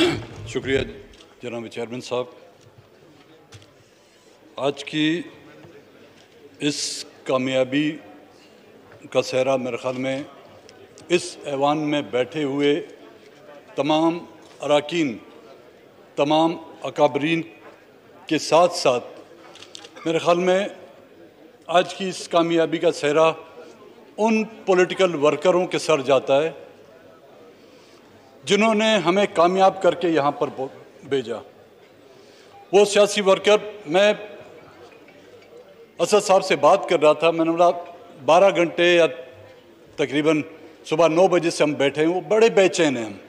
शुक्रिया जनाब चेयरमैन साहब। आज की इस कामयाबी का सेहरा मेरे ख़्याल में इस ऐवान में बैठे हुए तमाम अरकान, तमाम अकाबरीन के साथ साथ मेरे ख़्याल में आज की इस कामयाबी का सेहरा उन पॉलिटिकल वर्करों के सर जाता है जिन्होंने हमें कामयाब करके यहाँ पर भेजा। वो सियासी वर्कर, मैं असद साहब से बात कर रहा था, मैंने बोला 12 घंटे या तकरीबन सुबह 9 बजे से हम बैठे हैं, वो बड़े बेचैन हैं हम।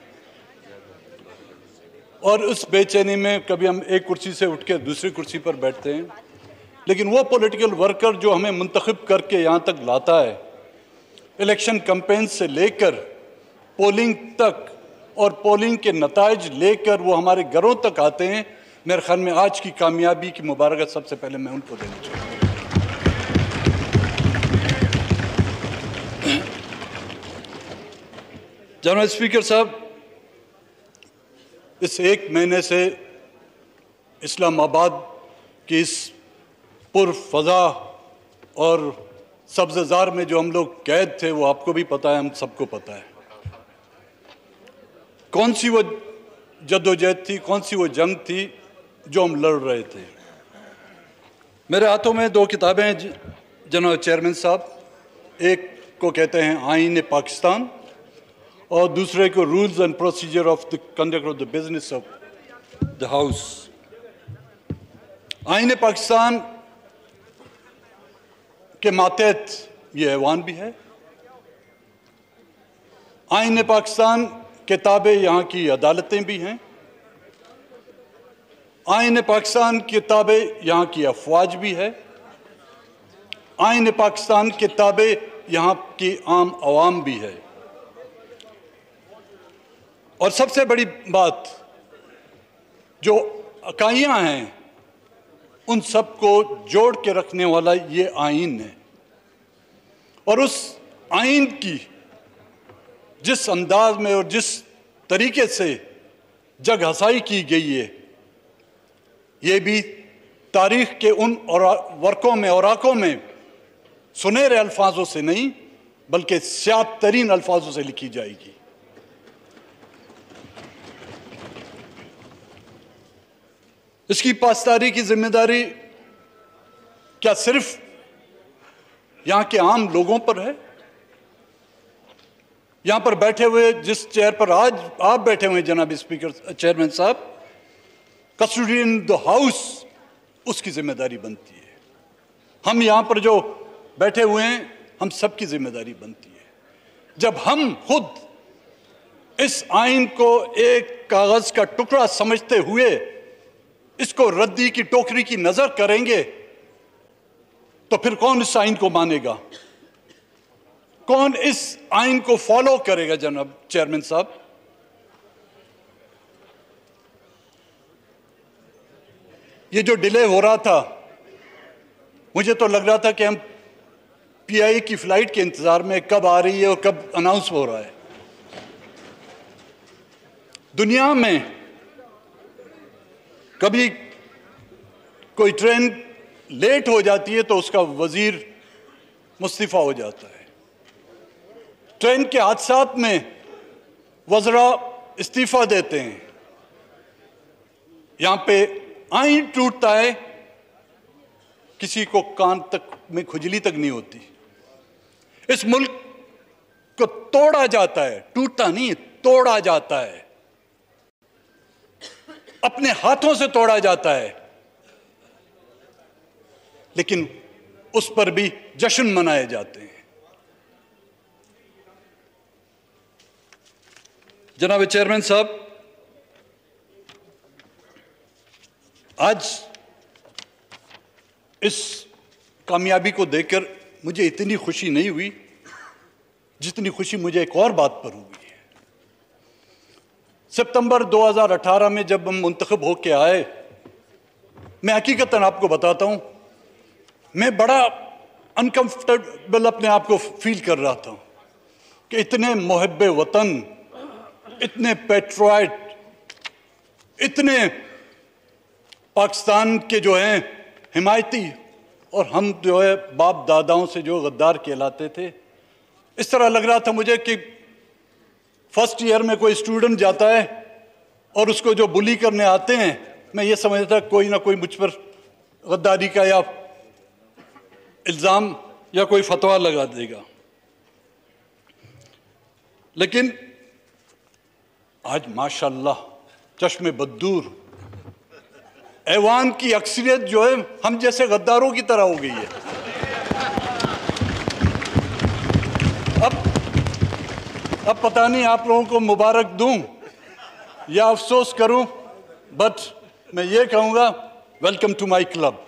और उस बेचैनी में कभी हम एक कुर्सी से उठ के दूसरी कुर्सी पर बैठते हैं, लेकिन वो पॉलिटिकल वर्कर जो हमें मुंतखब करके यहाँ तक लाता है, इलेक्शन कैंपेन से लेकर पोलिंग तक और पोलिंग के नताइज लेकर वो हमारे घरों तक आते हैं, मेरे ख्याल में आज की कामयाबी की मुबारकत सबसे पहले मैं उनको देना चाहूँगा। जनाब स्पीकर साहब, इस एक महीने से इस्लामाबाद की इस पुरफ़ज़ा और सब्ज़ज़ार में जो हम लोग कैद थे, वो आपको भी पता है, हम सबको पता है। कौन सी वो जद्दोजहद थी, कौन सी वो जंग थी जो हम लड़ रहे थे। मेरे हाथों में 2 किताबें हैं जनाब चेयरमैन साहब। एक को कहते हैं आईन पाकिस्तान और दूसरे को rules and procedure of the conduct of the business of the house. आईन पाकिस्तान के मातहत ये ऐवान भी है। आईन पाकिस्तान किताबें यहाँ की अदालतें भी हैं। आईन पाकिस्तान किताबें यहाँ की अफवाज भी है। आईन पाकिस्तान किताबें यहाँ की आम आवाम भी है। और सबसे बड़ी बात, जो इकाइयाँ हैं उन सबको जोड़ के रखने वाला ये आईन है। और उस आईन की जिस अंदाज में और जिस तरीके से जग हसाई की गई है, ये भी तारीख के उन वर्कों में, औराकों में सुनहरे अल्फाजों से नहीं बल्कि स्याह तरीन अल्फाजों से लिखी जाएगी। इसकी पासदारी की जिम्मेदारी क्या सिर्फ यहाँ के आम लोगों पर है? यहाँ पर बैठे हुए, जिस चेयर पर आज आप बैठे हुए जनाब स्पीकर चेयरमैन साहब, कस्टोडियन द हाउस, उसकी जिम्मेदारी बनती है। हम यहाँ पर जो बैठे हुए हैं, हम सबकी जिम्मेदारी बनती है। जब हम खुद इस आइन को एक कागज का टुकड़ा समझते हुए इसको रद्दी की टोकरी की नजर करेंगे तो फिर कौन इस आइन को मानेगा? कौन इस आइन को फॉलो करेगा? जनाब चेयरमैन साहब, ये जो डिले हो रहा था, मुझे तो लग रहा था कि हम पीआई की फ्लाइट के इंतजार में, कब आ रही है और कब अनाउंस हो रहा है। दुनिया में कभी कोई ट्रेन लेट हो जाती है तो उसका वजीर मुस्तीफा हो जाता है। ट्रेन के हादसात में वज़रा इस्तीफा देते हैं। यहां पे आइन टूटता है, किसी को कान तक में खुजली तक नहीं होती। इस मुल्क को तोड़ा जाता है, टूटता नहीं, तोड़ा जाता है, अपने हाथों से तोड़ा जाता है, लेकिन उस पर भी जश्न मनाए जाते हैं। जनाब चेयरमैन साहब, आज इस कामयाबी को देखकर मुझे इतनी खुशी नहीं हुई जितनी खुशी मुझे एक और बात पर हुई है। सितंबर 2018 में जब हम मुंतखब होके आए, मैं हकीकतन आपको बताता हूं, मैं बड़ा अनकंफर्टेबल अपने आप को फील कर रहा था कि इतने मुहब्बे वतन, इतने पेट्रोइट इतने पाकिस्तान के जो हैं हिमायती, और हम जो है बाप दादाओं से जो गद्दार कहलाते थे। इस तरह लग रहा था मुझे कि फर्स्ट ईयर में कोई स्टूडेंट जाता है और उसको जो बुली करने आते हैं, मैं ये समझता था कोई ना कोई मुझ पर गद्दारी का या इल्ज़ाम या कोई फतवा लगा देगा। लेकिन आज माशाल्लाह चश्मे बद्दूर ऐवान की अक्सरियत जो है हम जैसे गद्दारों की तरह हो गई है। अब पता नहीं आप लोगों को मुबारक दूं या अफसोस करूं, बट मैं ये कहूंगा वेलकम टू माय क्लब।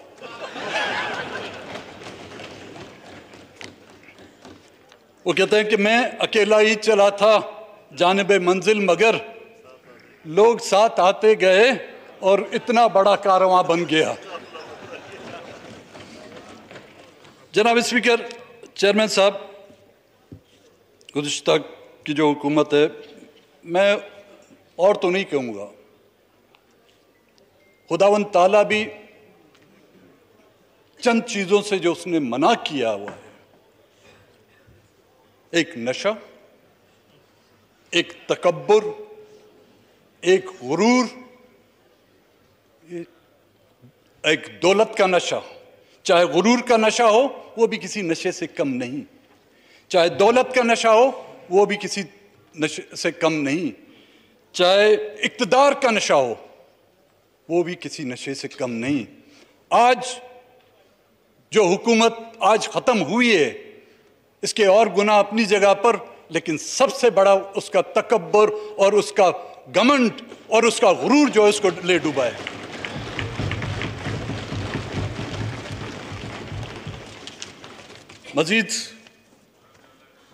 वो कहते हैं कि मैं अकेला ही चला था जानिबे मंजिल, मगर लोग साथ आते गए और इतना बड़ा कारवां बन गया। जनाब स्पीकर, चेयरमैन साहब, गुज़िश्ता की जो हुकूमत है, मैं और तो नहीं कहूँगा, खुदावंद ताला भी चंद चीज़ों से जो उसने मना किया हुआ है, एक नशा, एक तकब्बुर, एक गुरूर, एक दौलत का नशा। चाहे गुरूर का नशा हो वो भी किसी नशे से कम नहीं, चाहे दौलत का नशा हो वो भी किसी नशे से कम नहीं, चाहे इक़्तिदार का नशा हो वो भी किसी नशे से कम नहीं। आज जो हुकूमत आज ख़त्म हुई है, इसके और गुनाह अपनी जगह पर, लेकिन सबसे बड़ा उसका तकब्बुर और उसका घमंड और उसका गुरूर जो है उसको ले डूबा है। मज़ीद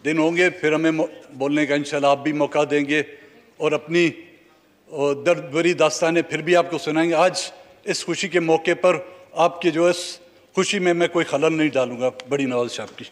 दिन होंगे, फिर हमें बोलने का इंशाल्लाह आप भी मौका देंगे और अपनी दर्द भरी दास्तानें फिर भी आपको सुनाएंगे। आज इस खुशी के मौके पर आपके जो इस खुशी में मैं कोई खलल नहीं डालूंगा। बड़ी नवाज़ साहब की।